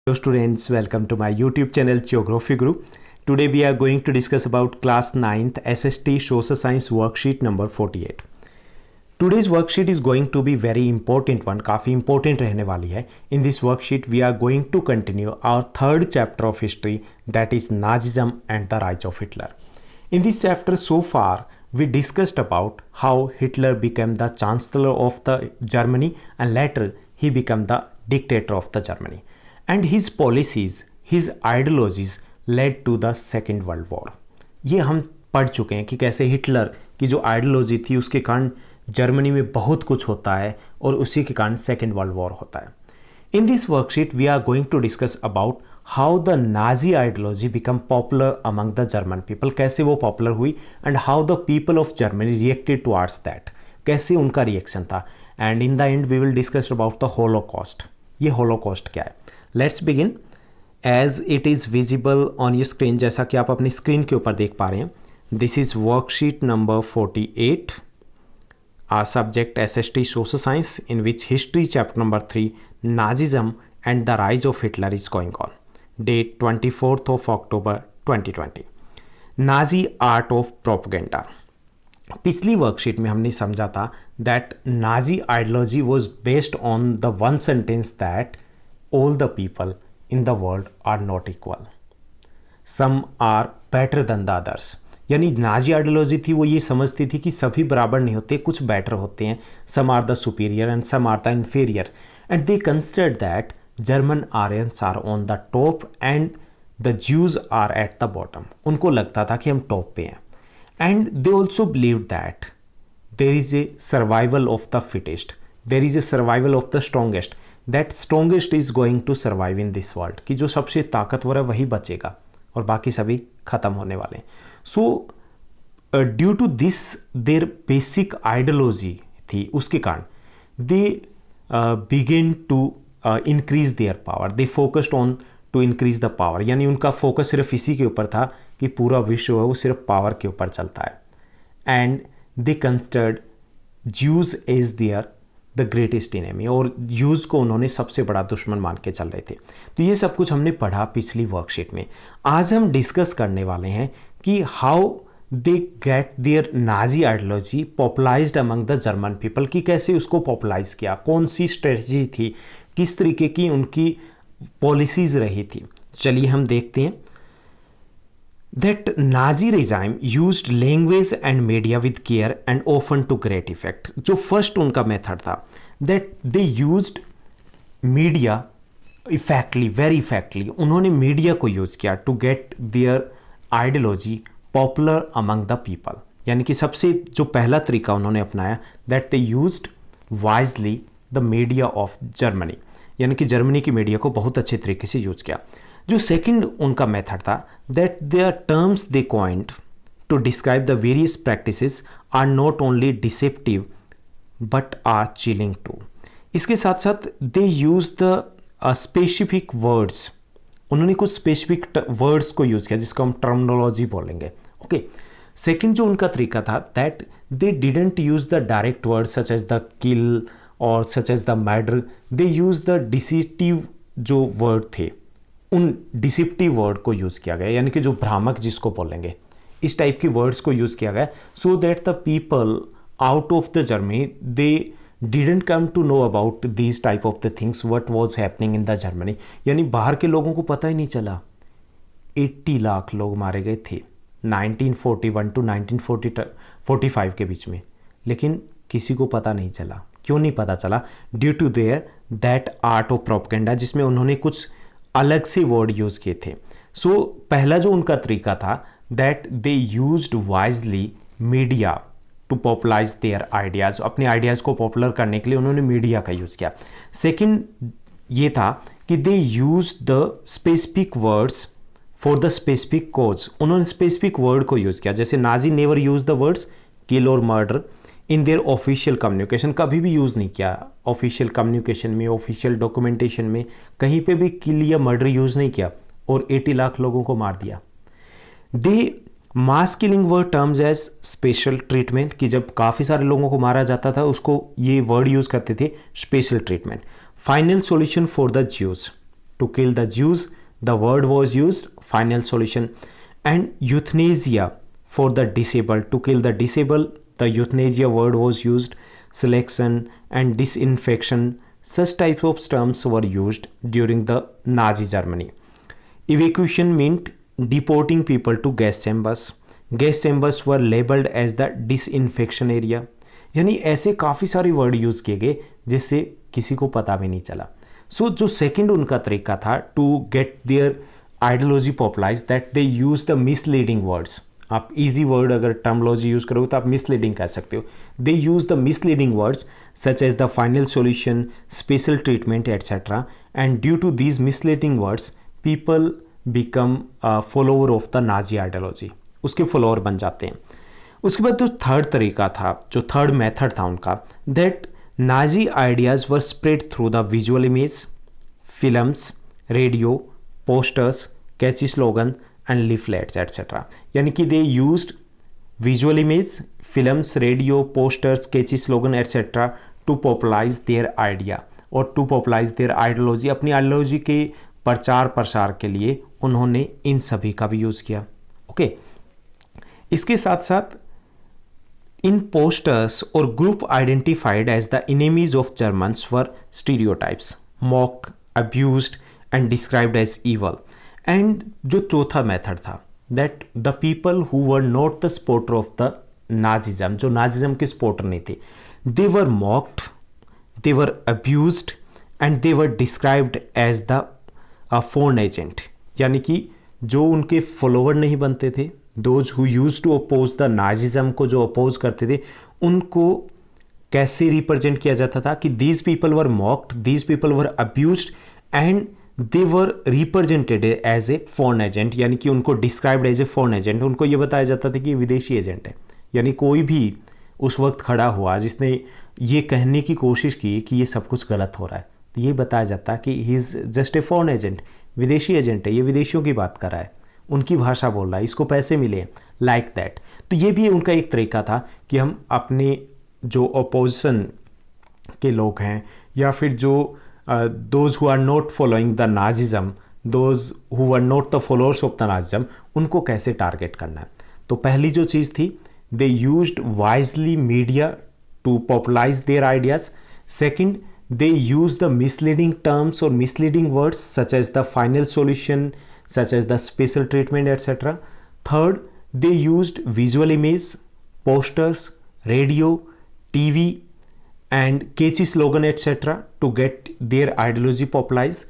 Hello students, welcome to my YouTube channel Geography Guru. Today we are going to discuss about class 9th SST Social Science worksheet number 48. Today's worksheet is going to be very important one, काफ़ी important रहने वाली है. In this worksheet we are going to continue our third chapter of history, that is Nazism and the rise of Hitler. In this chapter so far we discussed about how Hitler became the chancellor of the Germany and later he became the dictator of the Germany. And his policies, his ideologies led to the Second World War. ये हम पढ़ चुके हैं कि कैसे Hitler की जो ideology थी उसके कारण जर्मनी में बहुत कुछ होता है और उसी के कारण सेकेंड वर्ल्ड वॉर होता है. In this worksheet we are going to discuss about how the Nazi ideology become popular among the German people, कैसे वो पॉपुलर हुई and how the people of Germany reacted towards that, कैसे उनका reaction था. And in the end we will discuss about the Holocaust. ये Holocaust क्या है? Let's begin. As it is visible on your screen, जैसा कि आप अपनी स्क्रीन के ऊपर देख पा रहे हैं, this is worksheet number 48, our subject SST Social Science, in which history chapter number 3 Nazism and the rise of Hitler is going on. Date 24th of October 2020. Nazi art of propaganda. पिछली worksheet में हमने समझा था that Nazi ideology was based on the one sentence that all the people in the world are not equal. Some are better than the others. यानी Nazi ideology थी वो ये समझती थी कि सभी बराबर नहीं होते, कुछ बेटर होते हैं. Some are the superior and some are the inferior and they consider that German Aryans are on the top and the Jews are at the bottom. उनको लगता था कि हम टॉप पे हैं. And they also believe that there is a survival of the fittest, there is a survival of the strongest, that strongest is going to survive in this world, कि जो सबसे ताकतवर है वही बचेगा और बाकी सभी खत्म होने वाले हैं. So due to this their basic ideology थी, उसके कारण they begin to increase their power. They focused on to increase the power, यानी उनका फोकस सिर्फ इसी के ऊपर था कि पूरा विश्व है वो सिर्फ पावर के ऊपर चलता है. And they considered Jews as their the greatest enemy, और यूज़ को उन्होंने सबसे बड़ा दुश्मन मान के चल रहे थे. तो ये सब कुछ हमने पढ़ा पिछली वर्कशीट में. आज हम डिस्कस करने वाले हैं कि how they get their Nazi ideology popularized among the German people, कि कैसे उसको पॉपुलाइज किया, कौन सी स्ट्रेटजी थी, किस तरीके की उनकी पॉलिसीज रही थी. चलिए हम देखते हैं. That Nazi regime used language and media with care and often to great effect. जो फर्स्ट उनका मेथड था, that they used media effectively, very effectively. उन्होंने मीडिया को यूज़ किया to get their ideology popular among the people. यानी कि सबसे जो पहला तरीका उन्होंने अपनाया, that they used wisely the media of Germany. यानी कि जर्मनी की मीडिया को बहुत अच्छे तरीके से यूज़ किया. जो सेकंड उनका मेथड था, that their terms they coined to describe the various practices are not only deceptive but are chilling too. इसके साथ साथ they use the specific words. उन्होंने कुछ स्पेसिफिक वर्ड्स को यूज़ किया जिसको हम टर्मिनोलॉजी बोलेंगे. ओके. सेकंड जो उनका तरीका था, that they didn't use the direct word such as the kill or such as the murder. They use the deceptive जो वर्ड थे, उन डिसिप्टिव वर्ड को यूज़ किया गया, यानी कि जो भ्रामक जिसको बोलेंगे, इस टाइप की वर्ड्स को यूज़ किया गया. So that the people out of the Germany they didn't come to know about these type of the things what was happening in the Germany. यानी बाहर के लोगों को पता ही नहीं चला. 80 लाख लोग मारे गए थे 1941 टू 1945 के बीच में, लेकिन किसी को पता नहीं चला. क्यों नहीं पता चला? Due to their that art of propaganda, जिसमें उन्होंने कुछ अलग से वर्ड यूज़ किए थे. सो पहला जो उनका तरीका था, that they used wisely media to popularize their ideas. अपने आइडियाज़ को पॉपुलर करने के लिए उन्होंने मीडिया का यूज़ किया. सेकंड ये था कि they use the specific words for the specific cause. उन्होंने स्पेसिफिक वर्ड को यूज़ किया. जैसे Nazi never use the words kill or murder in their official communication, कभी भी यूज़ नहीं किया ऑफिशियल कम्युनिकेशन में, ऑफिशियल डॉक्यूमेंटेशन में, कहीं पे भी किल या मर्डर यूज़ नहीं किया और 80 लाख लोगों को मार दिया. They mass killing word terms as special treatment, कि जब काफ़ी सारे लोगों को मारा जाता था उसको ये वर्ड यूज़ करते थे special treatment. Final solution for the Jews. to kill the Jews, the word was used, final solution. And euthanasia for the disabled, to kill the disabled, the euthanasia word was used, selection and disinfection, such types of terms were used during the Nazi Germany. Evacuation meant deporting people to gas chambers. Gas chambers were labeled as the disinfection area. यानी ऐसे काफ़ी सारे word use किए गए जिससे किसी को पता भी नहीं चला. सो जो सेकंड उनका तरीका था to get their ideology popularize, that they use the misleading words. आप इजी वर्ड अगर टर्मोलॉजी यूज़ करोगे तो आप मिसलीडिंग कह सकते हो. They use the misleading words such as the final solution, special treatment et cetera. And due to these misleading words people become follower of the Nazi ideology, उसके follower बन जाते हैं. उसके बाद जो थर्ड तरीका था, जो थर्ड मेथड था उनका, that Nazi ideas were spread through the visual image, films, radio, posters, catchy slogan and leaflets etcetera. यानी कि they used visual image, films, radio, posters, catchy slogan etcetera to popularize their idea और to popularize their ideology. अपनी ideology के प्रचार प्रसार के लिए उन्होंने इन सभी का भी यूज़ किया. ओके, इसके साथ साथ इन पोस्टर्स और group identified as the enemies of Germans were stereotypes, mocked, abused and described as evil. And जो चौथा मेथड था, that the people who were not the supporter of the Nazism, जो Nazism के supporter नहीं थे, they were mocked, they were abused and they were described as the foreign agent. यानी कि जो उनके फॉलोवर नहीं बनते थे, those who use to oppose the Nazism को जो अपोज करते थे, उनको कैसे रिप्रेजेंट किया जाता था कि these people were mocked, these people were abused and they were represented as a foreign agent. यानी कि उनको described as a foreign agent. उनको ये बताया जाता था कि ये विदेशी एजेंट है. यानी कोई भी उस वक्त खड़ा हुआ जिसने ये कहने की कोशिश की कि ये सब कुछ गलत हो रहा है, तो ये बताया जाता कि he is just a foreign agent, विदेशी एजेंट है, ये विदेशियों की बात कर रहा है, उनकी भाषा बोल रहा है, इसको पैसे मिले, लाइक दैट. तो ये भी उनका एक तरीका था कि हम अपने जो अपोजिशन के लोग हैं या फिर जो those who are not following the Nazism, those who are not the followers of the Nazism, उनको कैसे टारगेट करना है. तो पहली जो चीज़ थी, they used wisely media to popularize their ideas. Second, they use the misleading terms or misleading words such as the final solution, such as the special treatment, etc. Third, they used visual image, posters, radio, TV and catchy slogan, etc. to get their ideology popularized.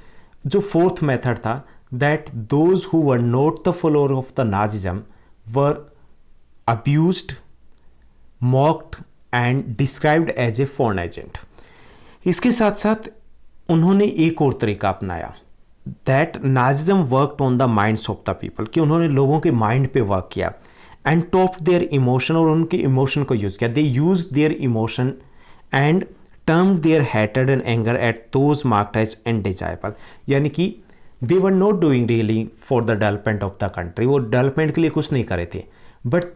जो fourth method था, that those who were not the follower of the Nazism were abused, mocked and described as a foreign agent. इसके साथ साथ उन्होंने एक और तरीका अपनाया, that Nazism worked on the minds of the people, कि उन्होंने लोगों के माइंड पे वर्क किया एंड टॉप देयर इमोशन, और उनके इमोशन को यूज़ किया. They use their emotion and term their hatred and anger at those marked as undesirable. यानी कि they were not doing really for the development of the country, वो development के लिए कुछ नहीं करे थे, but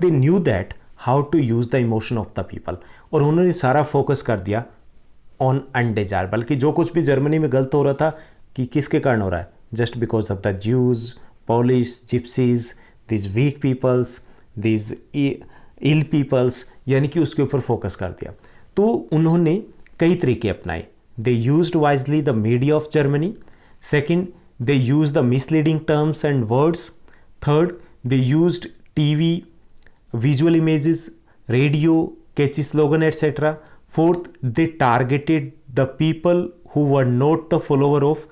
they knew that how to use the emotion of the people. और उन्होंने सारा फोकस कर दिया ऑन अनडिजायरेबल, कि जो कुछ भी जर्मनी में गलत हो रहा था कि किसके कारण हो रहा है, just because of the Jews, Polish, gypsies, these weak peoples, these ill peoples, यानी कि उसके ऊपर फोकस कर दिया. तो उन्होंने कई तरीके अपनाए. दे used wisely the media of Germany. Second, they use the misleading terms and words. Third, they used TV, visual images, radio, catchy slogan, etc. Fourth, they targeted the people who were not the follower of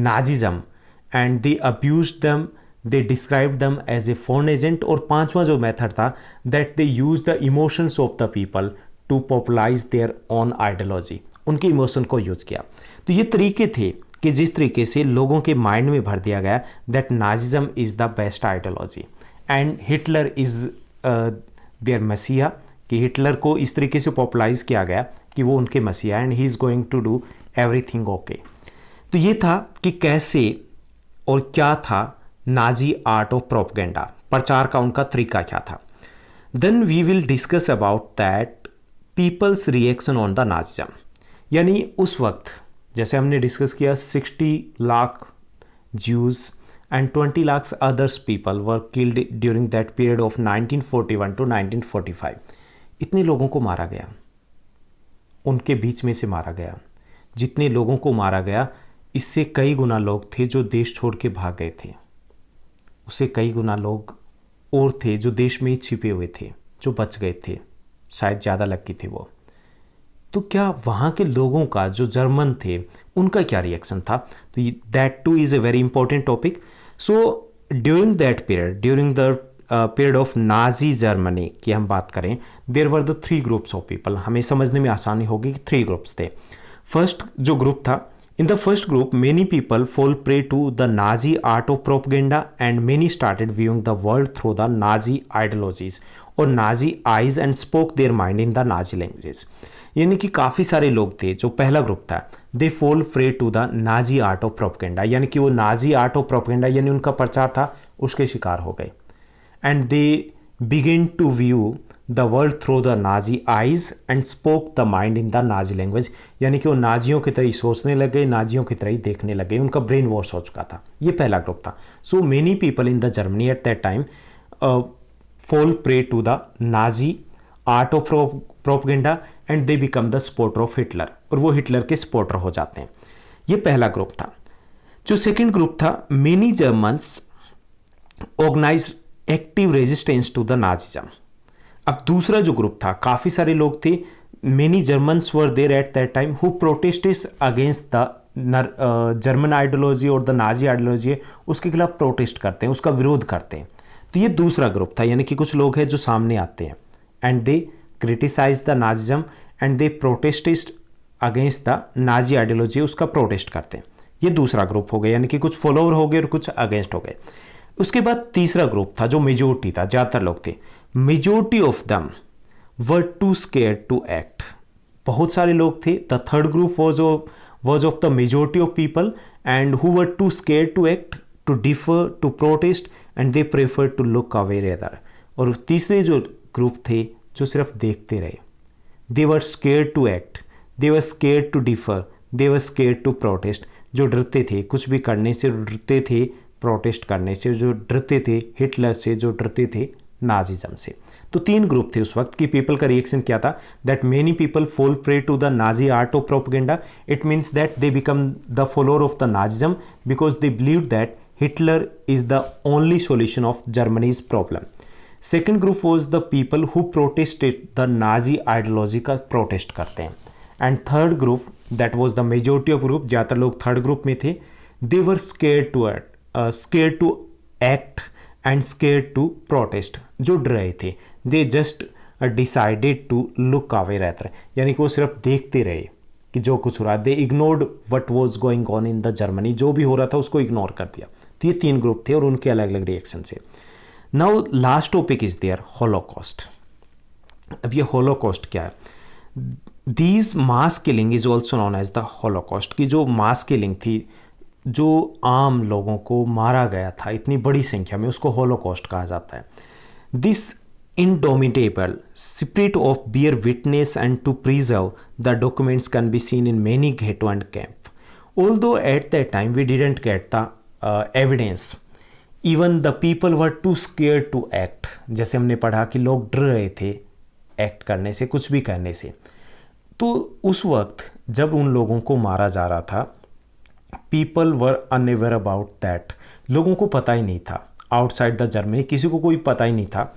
Nazism and they abused them, they described them as a foreign agent. और पांचवा जो method था, that they used the emotions of the people to popularize their own ideology. उनके emotion को use किया. तो ये तरीके थे कि जिस तरीके से लोगों के माइंड में भर दिया गया that Nazism is the best ideology and Hitler is their मसीहा, कि हिटलर को इस तरीके से पॉपुलराइज किया गया कि वो उनके मसीहा and he is going to do everything okay. तो ये था कि कैसे और क्या था नाजी आर्ट ऑफ प्रोपेगेंडा, प्रचार का उनका तरीका क्या था. Then we will discuss about that people's reaction on the Nazism. यानी उस वक्त जैसे हमने डिस्कस किया 60 lakh Jews and 20 lakhs others people were killed during that period of 1941 to 1945. इतने लोगों को मारा गया, उनके बीच में से मारा गया। जितने लोगों को मारा गया इससे कई गुना लोग थे जो देश छोड़ के भाग गए थे, उससे कई गुना लोग और थे जो देश में ही छिपे हुए थे, जो बच गए थे, शायद ज़्यादा लकी थे वो। तो क्या वहाँ के लोगों का, जो जर्मन थे, उनका क्या रिएक्शन था? तो that too is a very important topic. So during that period, during the period of Nazi Germany की हम बात करें, there were the 3 groups of people. हमें समझने में आसानी होगी कि 3 ग्रुप्स थे। फर्स्ट जो ग्रुप था, in the first group many people fall prey to the Nazi art of propaganda and many started viewing the world through the Nazi ideologies और Nazi eyes and spoke their mind in the Nazi languages. यानी कि काफ़ी सारे लोग थे, जो पहला group था, they fall prey to the Nazi art of propaganda, यानी कि वो नाजी आर्ट ऑफ प्रोपगेंडा यानी उनका प्रचार था, उसके शिकार हो गए। And they begin to view the world through the Nazi eyes and spoke the mind in the Nazi language, यानी कि वो नाजियों की तरह ही सोचने लगे, नाजियों की तरह ही देखने लगे, उनका ब्रेन वॉश हो चुका था। ये पहला ग्रुप था। So many people in the Germany at that time fall prey to the Nazi art of propaganda and they become the supporter of Hitler, और वो हिटलर के सपोर्टर हो जाते हैं। ये पहला ग्रुप था। जो सेकंड ग्रुप था, many Germans organize active resistance to the Nazism. अब दूसरा जो ग्रुप था, काफ़ी सारे लोग थे, many Germans were there at that time who protested against the German ideology और द नाजी आइडियोलॉजी, उसके खिलाफ प्रोटेस्ट करते हैं, उसका विरोध करते हैं। तो ये दूसरा ग्रुप था, यानी कि कुछ लोग हैं जो सामने आते हैं and they criticise the Nazism and they protested against the Nazi ideology, उसका प्रोटेस्ट करते हैं। ये दूसरा ग्रुप हो गया, यानी कि कुछ फॉलोअर हो गए और कुछ अगेंस्ट हो गए। उसके बाद तीसरा ग्रुप था, जो मेजोरिटी था, ज़्यादातर लोग थे। Majority of them were too scared to act. बहुत सारे लोग थे। The third group was of the majority of people and who were too scared to act, to differ, to protest and they preferred to look away rather. और तीसरे जो group थे जो सिर्फ देखते रहे, they were scared to act, they were scared to differ, they were scared to protest, जो डरते थे कुछ भी करने से, डरते थे प्रोटेस्ट करने से, जो डरते थे हिटलर से, जो डरते थे नाजिज्म से। तो 3 ग्रुप थे उस वक्त की पीपल का रिएक्शन क्या था? That many people fall prey to the Nazi art of propaganda. It means that they become the follower of the Nazism because they believe that Hitler is the only solution of Germany's problem. Second group was the people who protested the Nazi ideology का protest करते हैं। And third group that was the majority of group, ज़्यादातर लोग third group में थे। They were scared to act and scared to protest, जो डर रहे थे। They just decided to look away रहता है, यानी कि वो सिर्फ देखते रहे कि जो कुछ हो रहा है। They ignored what was going on in the Germany, जो भी हो रहा था उसको इग्नोर कर दिया। तो ये 3 ग्रुप थे और उनके अलग अलग रिएक्शन से। Now last topic is there holocaust. अब ये होलोकॉस्ट क्या है? These mass killing is also known as the holocaust, की जो मास किलिंग थी, जो आम लोगों को मारा गया था इतनी बड़ी संख्या में, उसको होलोकॉस्ट कहा जाता है। This indomitable spirit of bear witness and to preserve the documents can be seen in many ghetto and camp. Although at that time we didn't get the evidence, even the people were too scared to act. जैसे हमने पढ़ा कि लोग डर रहे थे act करने से, कुछ भी करने से। तो उस वक्त जब उन लोगों को मारा जा रहा था, people were unaware about that. लोगों को पता ही नहीं था, आउटसाइड द जर्मनी किसी को कोई पता ही नहीं था।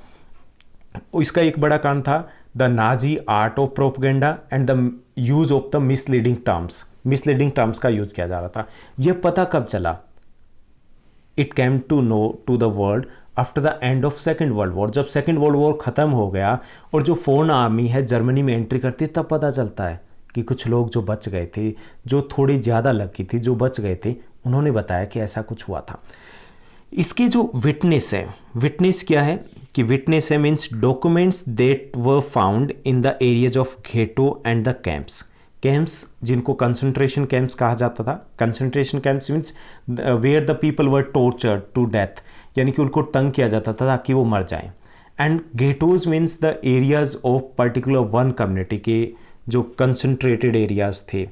इसका एक बड़ा कारण था the Nazi art of propaganda and the use of the misleading terms. Misleading terms का यूज किया जा रहा था। यह पता कब चला? It came to know to the world after the end of second world war. जब सेकेंड वर्ल्ड वॉर ख़त्म हो गया और जो फॉरेन आर्मी है जर्मनी में एंट्री करती है, तब पता चलता है कि कुछ लोग जो बच गए थे, जो थोड़ी ज़्यादा लकी थी, जो बच गए थे, उन्होंने बताया कि ऐसा कुछ हुआ था। इसके जो विटनेस है, विटनेस क्या है कि विटनेस है means documents that were found in the areas of ghetto and the camps. Camps जिनको कंसंट्रेशन कैंप्स कहा जाता था। Concentration camps means where the people were tortured to death, यानी कि उनको तंग किया जाता था ताकि वो मर जाएं। And ghettos means the areas of particular one community के जो कंसंट्रेटेड एरियाज थे।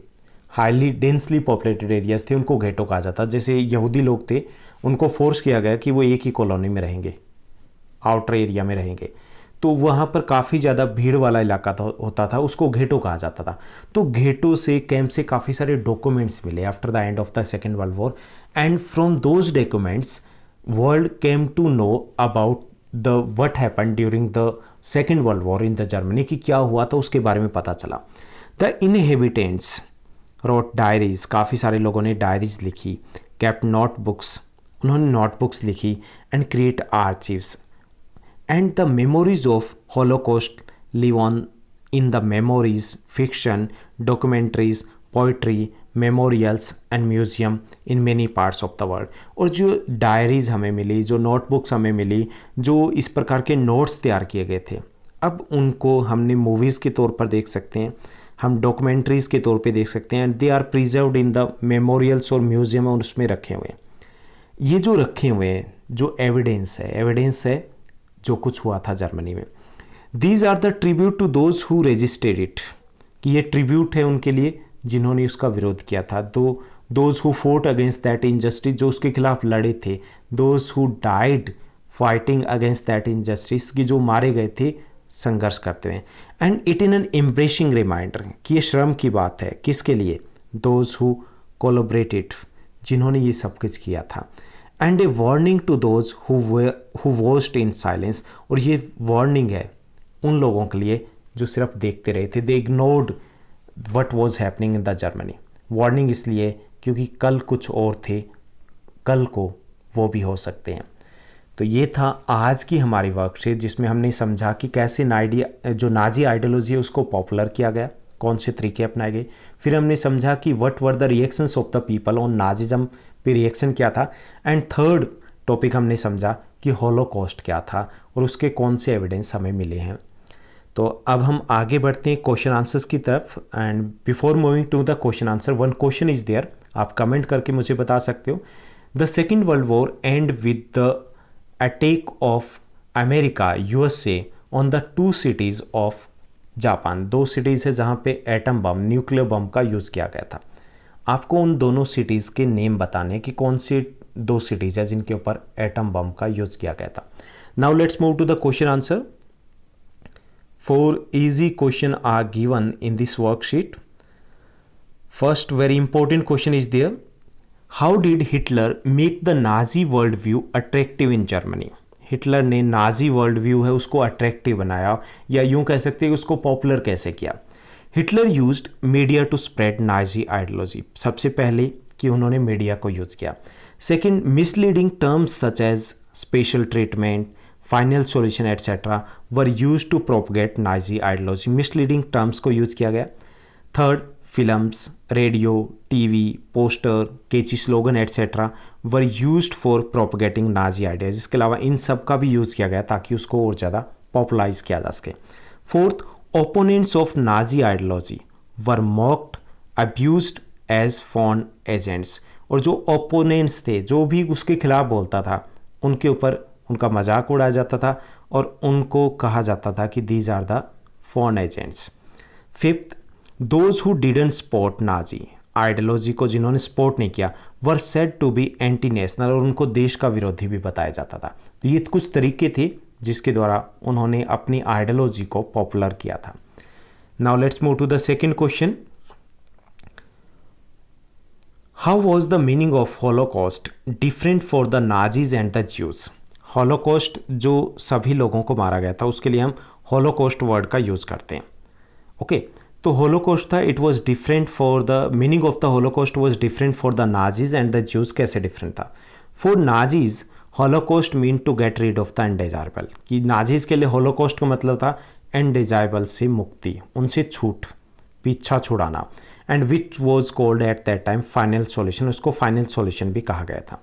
हाईली डेंसली पॉपुलेटेड एरियाज थे उनको घेटो कहा जाता। जैसे यहूदी लोग थे उनको फोर्स किया गया कि वो एक ही कॉलोनी में रहेंगे, आउटर एरिया में रहेंगे, तो वहाँ पर काफ़ी ज़्यादा भीड़ वाला इलाका होता था, उसको घेटो कहा जाता था। तो घेटो से कैंप से काफ़ी सारे डॉक्यूमेंट्स मिले after the end of the second world war, and from those documents world came to know about the what happen during the second world war in the Germany, कि क्या हुआ था उसके बारे में पता चला। द इनहेबिटेंट्स रोट डायरीज, काफ़ी सारे लोगों ने डायरीज लिखी, केप्ट नोटबुक्स, उन्होंने नोटबुक्स लिखी, and create archives, and the memories of Holocaust live on in the memories, fiction, documentaries, poetry, memorials and museum in many parts of the world। और जो diaries हमें मिली, जो नोटबुक्स हमें मिली, जो इस प्रकार के नोट्स तैयार किए गए थे, अब उनको हमने मूवीज़ के तौर पर देख सकते हैं, हम डॉक्यूमेंट्रीज़ के तौर पे देख सकते हैं, they are preserved in the memorials और म्यूज़ियम, और उसमें रखे हुए हैं। ये जो रखे हुए हैं, जो एविडेंस है जो कुछ हुआ था जर्मनी में, these are the tribute to those who resisted it, कि ये ट्रिब्यूट है उनके लिए जिन्होंने उसका विरोध किया था। Those who fought against that injustice, जो उसके खिलाफ लड़े थे, those who died fighting against that injustice, कि जो मारे गए थे संघर्ष करते हुए। And it in an embracing reminder, कि ये श्रम की बात है, किसके लिए, दोज हु कोलैबोरेटेड, जिन्होंने ये सब कुछ किया था। And a warning to those who watched in silence, और ये वार्निंग है उन लोगों के लिए जो सिर्फ देखते रहे थे, they ignored what was happening in the Germany. Warning इसलिए क्योंकि कल कुछ और थे, कल को वो भी हो सकते हैं। तो ये था आज की हमारी वर्कशीट, जिसमें हमने समझा कि कैसे जो नाजी आइडियोलॉजी है उसको पॉपुलर किया गया, कौन से तरीके अपनाए गए। फिर हमने समझा कि what were the reactions of the people on Nazism पे रिएक्शन क्या था। एंड थर्ड टॉपिक हमने समझा कि हॉलोकॉस्ट क्या था और उसके कौन से एविडेंस हमें मिले हैं। तो अब हम आगे बढ़ते हैं क्वेश्चन आंसर्स की तरफ। And before moving to the question answer, one question is there, आप कमेंट करके मुझे बता सकते हो। The second world war and with the attack of America USA on the 2 cities of Japan. 2 cities है जहाँ पे एटम बम, न्यूक्लियर बम का यूज़ किया गया था। आपको उन दोनों सिटीज़ के नेम बताने कि कौन सी 2 cities है जिनके ऊपर एटम बम का यूज़ किया गया था। Now let's move to the question answer. 4 easy question are given in this worksheet. First very important question is there. How did Hitler make the Nazi worldview attractive in Germany? Hitler ने Nazi world view है उसको attractive बनाया, या यूं कह सकते हैं उसको पॉपुलर कैसे किया। Hitler used media to spread Nazi ideology, सबसे पहले कि उन्होंने मीडिया को यूज़ किया। Second, misleading terms such as special treatment, final solution etcetera were use to propagate Nazi ideology, misleading terms को यूज़ किया गया। Third, films, radio, TV, poster, catchy slogan etcetera were used for propagating Nazi ideas. इसके अलावा इन सब का भी use किया गया ताकि उसको और ज़्यादा पॉपुलराइज किया जा सके। Fourth, opponents of Nazi ideology were mocked, abused as foreign agents, और जो ओपोनेंट्स थे, जो भी उसके खिलाफ बोलता था, उनके ऊपर उनका मजाक उड़ाया जाता था और उनको कहा जाता था कि these are the foreign agents. Fifth, those who didn't support Nazi ideology को, जिन्होंने सपोर्ट नहीं किया, were said to be anti national, और उनको देश का विरोधी भी बताया जाता था। तो ये कुछ तरीके थे जिसके द्वारा उन्होंने अपनी आइडियोलॉजी को पॉपुलर किया था। Now let's move to the second question. How was the meaning of holocaust different for the Nazis and the Jews? Holocaust जो सभी लोगों को मारा गया था उसके लिए हम हॉलोकॉस्ट वर्ड का यूज करते हैं। ओके, तो हॉलोकॉस्ट था, it was different for the meaning of the holocaust was different for the Nazis and the Jews. कैसे डिफरेंट था? For Nazis holocaust mean to get rid of the undesirable, कि Nazis के लिए Holocaust का मतलब था undesirable से मुक्ति, उनसे छूट, पीछा छुड़ाना। And which was called at that time final solution, उसको फाइनल सॉल्यूशन भी कहा गया था।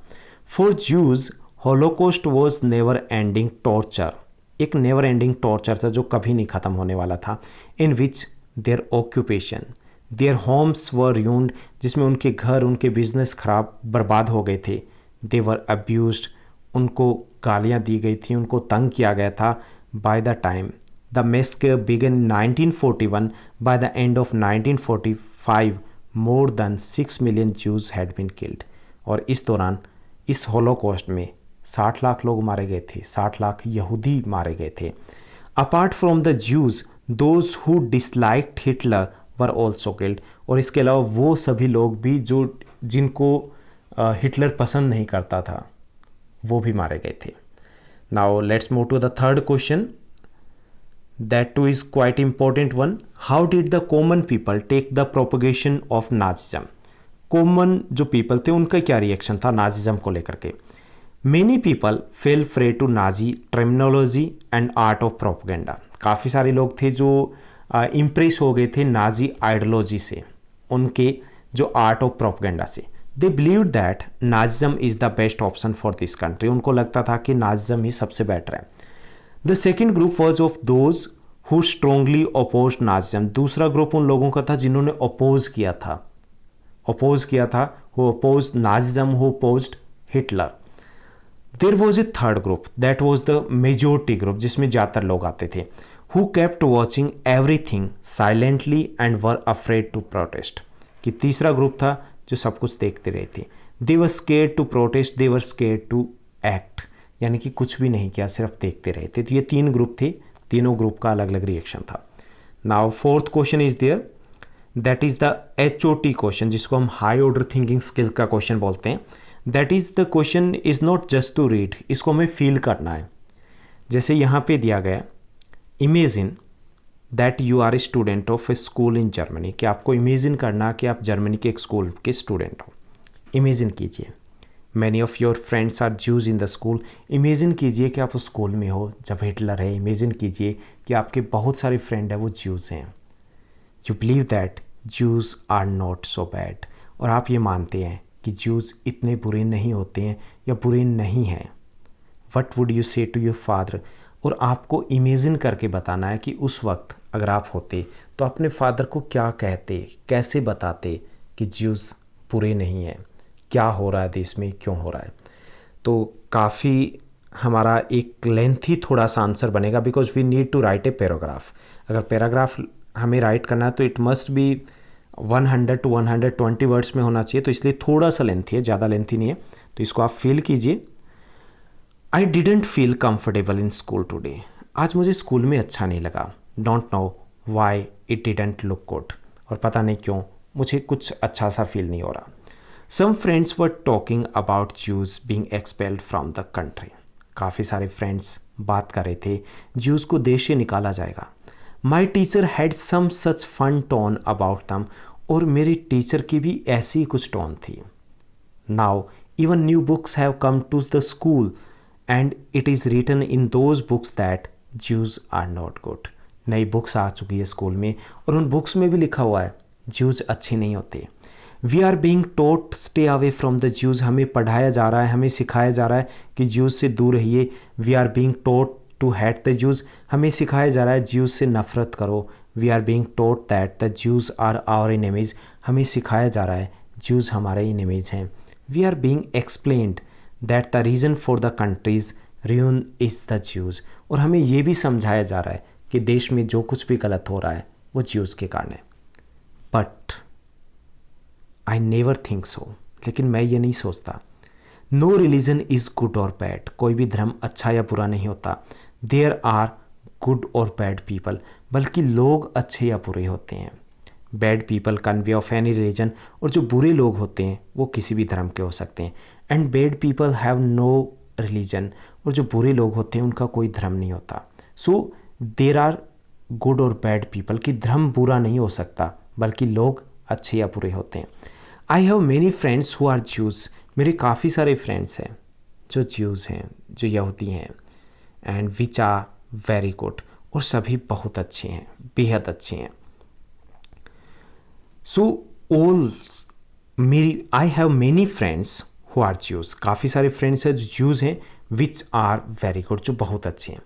For Jews Holocaust was never ending torture, एक नेवर एंडिंग टॉर्चर था जो कभी नहीं ख़त्म होने वाला था। In which their occupation, their homes were ruined, जिसमें उनके घर, उनके बिजनेस खराब, बर्बाद हो गए थे। दे वर अब्यूज्ड, उनको गालियाँ दी गई थी, उनको तंग किया गया था। By the time the massacre began 1941, by the end of 1945 more than 6 million Jews had been killed. और इस दौरान इस होलोकॉस्ट में 60 लाख लोग मारे गए थे, 60 लाख यहूदी मारे गए थे. Apart from the Jews, those who disliked Hitler were also killed. और इसके अलावा वो सभी लोग भी जो जिनको हिटलर पसंद नहीं करता था वो भी मारे गए थे. Now let's move to the third question. That too is quite important one. How did the common people take the propagation of Nazism. Common जो पीपल थे उनका क्या रिएक्शन था नाजिज्म को लेकर के. Many people fell prey to Nazi terminology and art of propaganda. काफ़ी सारे लोग थे जो इम्प्रेस हो गए थे नाजी आइडियोलॉजी से, उनके जो आर्ट ऑफ प्रोपोगेंडा से. They believe that Nazism is the best option for this country. उनको लगता था कि नाजिज्म ही सबसे बेटर है. The second group was of those who strongly oppose Nazism. दूसरा ग्रुप उन लोगों का था जिन्होंने अपोज किया था who oppose Nazism, who opposed Hitler. There was a third group that was the majority group जिसमें ज़्यादातर लोग आते थे. Who kept watching everything silently and were afraid to protest. कि तीसरा ग्रुप था जो सब कुछ देखते रहे थे. They were scared to protest, they were scared to act. यानी कि कुछ भी नहीं किया, सिर्फ देखते रहे थे. तो ये तीन ग्रुप थे, तीनों ग्रुप का अलग अलग रिएक्शन था. Now fourth question is there, that is the HOT question, जिसको हम हाई ऑर्डर थिंकिंग स्किल का क्वेश्चन बोलते हैं. That is the question is not just to read, इसको हमें फील करना है. जैसे यहाँ पे दिया गया, imagine that you are a student of a school in Germany. कि आपको इमेजिन करना कि आप जर्मनी के एक स्कूल के स्टूडेंट हो. इमेजिन कीजिए many of your friends are Jews in the school. Imagine कीजिए कि आप उस स्कूल में हो जब हिटलर है. इमेजिन कीजिए कि आपके बहुत सारे फ्रेंड हैं वो ज्यूज़ हैं. You believe that Jews are not so bad. और आप ये मानते हैं कि ज्यूज़ इतने बुरे नहीं होते हैं या बुरे नहीं हैं. वट वुड यू से टू योर फादर. और आपको इमेजिन करके बताना है कि उस वक्त अगर आप होते तो अपने फादर को क्या कहते, कैसे बताते कि ज्यूज़ बुरे नहीं हैं, क्या हो रहा है देश में, क्यों हो रहा है. तो काफ़ी हमारा एक लेंथी थोड़ा सा आंसर बनेगा because we need to write a paragraph. अगर पैराग्राफ हमें राइट करना है तो it must be 100 to 120 words में होना चाहिए. तो इसलिए थोड़ा सा लेंथी है, ज़्यादा लेंथी नहीं है. तो इसको आप फील कीजिए. I didn't feel comfortable in school today. आज मुझे स्कूल में अच्छा नहीं लगा. Don't know why it didn't look good. और पता नहीं क्यों मुझे कुछ अच्छा सा फील नहीं हो रहा. Some friends were talking about Jews being expelled from the country. काफ़ी सारे फ्रेंड्स बात कर रहे थे ज्यूज़ को देश से निकाला जाएगा. My teacher had some such fun tone about them. और मेरी टीचर की भी ऐसी कुछ टोन थी. Now even new books have come to the school and it is written in those books that Jews are not good. नई books आ चुकी है स्कूल में और उन बुक्स में भी लिखा हुआ है ज्यूज़ अच्छे नहीं होते. We are being taught stay away from the Jews. हमें पढ़ाया जा रहा है, हमें सिखाया जा रहा है कि ज्यूज़ से दूर रहिए. We are being taught to hate the Jews. हमें सिखाया जा रहा है ज्यूज़ से नफरत करो. We are being taught that the Jews are our enemies. हमें सिखाया जा रहा है ज्यूज़ हमारे एनिमीज हैं. We are being explained that the reason for the country's ruin is the Jews. और हमें ये भी समझाया जा रहा है कि देश में जो कुछ भी गलत हो रहा है वो ज्यूज़ के कारण है. But I never think so. लेकिन मैं ये नहीं सोचता. नो रिलीजन इज़ गुड और बैड. कोई भी धर्म अच्छा या बुरा नहीं होता. देयर आर गुड और बैड पीपल. बल्कि लोग अच्छे या बुरे होते हैं. Bad people can be of any religion. और जो बुरे लोग होते हैं वो किसी भी धर्म के हो सकते हैं. And bad people have no religion. और जो बुरे लोग होते हैं उनका कोई धर्म नहीं होता. सो देर आर गुड और बैड पीपल. कि धर्म बुरा नहीं हो सकता बल्कि लोग अच्छे या बुरे होते हैं. I have many friends who are Jews. मेरे काफ़ी सारे फ्रेंड्स हैं जो ज्यूज़ हैं, जो यहूदी हैं. And which are very good. और सभी बहुत अच्छे हैं, बेहद अच्छे हैं. सो ऑल मेरी I have many friends who are Jews. काफ़ी सारे फ्रेंड्स हैं जो ज्यूज़ हैं. Which are very good. जो बहुत अच्छे हैं.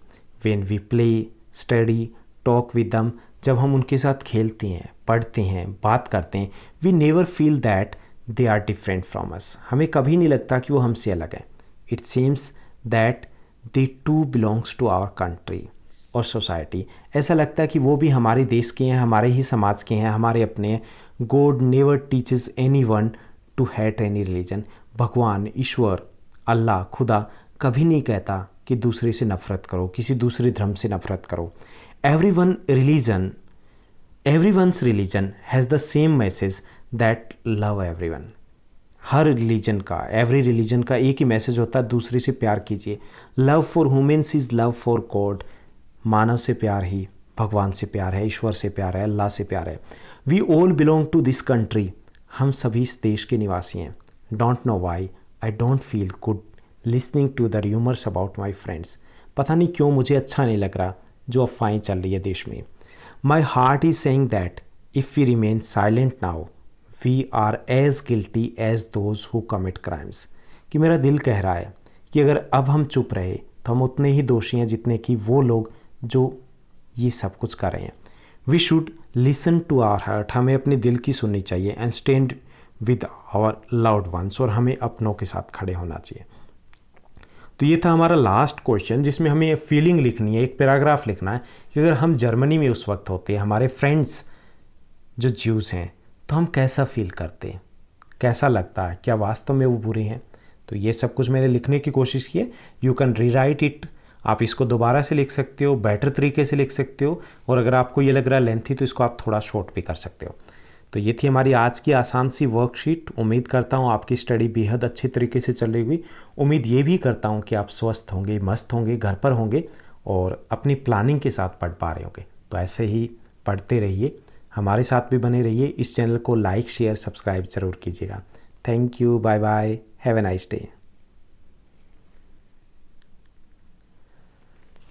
When we play study talk with them. जब हम उनके साथ खेलते हैं, पढ़ते हैं, बात करते हैं, we never feel that they are different from us. हमें कभी नहीं लगता कि वो हमसे अलग है. It seems that they too belongs to our country. और सोसाइटी। ऐसा लगता है कि वो भी हमारे देश के हैं, हमारे ही समाज के हैं, हमारे अपने हैं। God never teaches anyone to hate any religion. भगवान, ईश्वर, अल्लाह, खुदा कभी नहीं कहता कि दूसरे से नफ़रत करो, किसी दूसरे धर्म से नफ़रत करो। Everyone's religion has the same message that love everyone. Her religion का, एवरी रिलीजन का एक ही मैसेज होता है, दूसरे से प्यार कीजिए। Love for humans is love for God. मानव से प्यार ही भगवान से प्यार है, ईश्वर से प्यार है, अल्लाह से प्यार है। We all belong to this country. हम सभी इस देश के निवासी हैं। Don't know why I don't feel good listening to the rumours about my friends. पता नहीं क्यों मुझे अच्छा नहीं लग रहा जो अफवाहें चल रही है देश में। My heart is saying that if we remain silent now we are as guilty as those who commit crimes. कि मेरा दिल कह रहा है कि अगर अब हम चुप रहे तो हम उतने ही दोषी हैं जितने कि वो लोग जो ये सब कुछ कर रहे हैं। We should listen to our heart. हमें अपने दिल की सुननी चाहिए। And stand with our loved ones. और हमें अपनों के साथ खड़े होना चाहिए। तो ये था हमारा लास्ट क्वेश्चन, जिसमें हमें फीलिंग लिखनी है, एक पैराग्राफ लिखना है कि अगर हम जर्मनी में उस वक्त होते, हमारे फ्रेंड्स जो ज्यूज़ हैं, तो हम कैसा फील करते हैं, कैसा लगता है, क्या वास्तव में वो बुरे हैं। तो ये सब कुछ मैंने लिखने की कोशिश की है। You can rewrite it. आप इसको दोबारा से लिख सकते हो, बेटर तरीके से लिख सकते हो, और अगर आपको ये लग रहा है लेंथी तो इसको आप थोड़ा शॉर्ट भी कर सकते हो। तो ये थी हमारी आज की आसान सी वर्कशीट। उम्मीद करता हूँ आपकी स्टडी बेहद अच्छी तरीके से चल रही हुई। उम्मीद ये भी करता हूँ कि आप स्वस्थ होंगे, मस्त होंगे, घर पर होंगे और अपनी प्लानिंग के साथ पढ़ पा रहे होंगे। तो ऐसे ही पढ़ते रहिए, हमारे साथ भी बने रहिए। इस चैनल को लाइक, शेयर, सब्सक्राइब ज़रूर कीजिएगा। Thank you, bye bye, have a nice day.